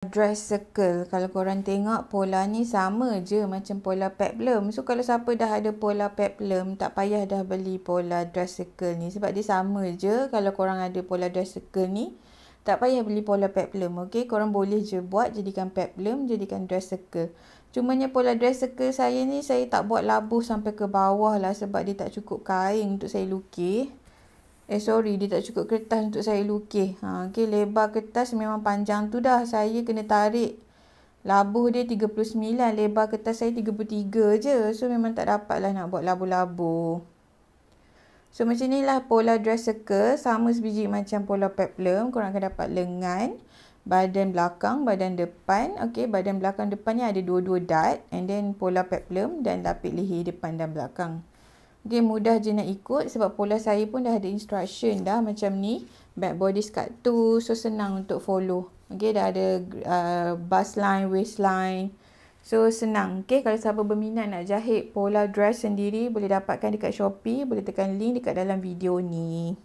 dress circle. Kalau korang tengok pola ni sama je macam pola peplum. So kalau siapa dah ada pola peplum, tak payah dah beli pola dress circle ni. Sebab dia sama je. Kalau korang ada pola dress circle ni, tak payah beli pola peplum. Okay, korang boleh je buat jadikan peplum, jadikan dress circle. Cumanya pola dress circle saya ni, saya tak buat labuh sampai ke bawah lah. Sebab dia tak cukup kain untuk saya lukis. Dia tak cukup kertas untuk saya lukis. Okay, lebar kertas memang panjang tu dah. Saya kena tarik labuh dia 39. Lebar kertas saya 33 je. So, memang tak dapat lah nak buat labuh-labuh. So, macam ni lah pola dress circle. Sama sebiji macam pola peplum. Korang akan dapat lengan, badan belakang, badan depan. Okay, badan belakang depan ni ada dua-dua dart. And then pola peplum dan lapik leher depan dan belakang. Okay, mudah je nak ikut sebab pola saya pun dah ada instruction dah macam ni. Back bodice kat tu. So, senang untuk follow. Okay, dah ada bust line, waistline. So, senang. Okay, kalau siapa berminat nak jahit pola dress sendiri, boleh dapatkan dekat Shopee. Boleh tekan link dekat dalam video ni.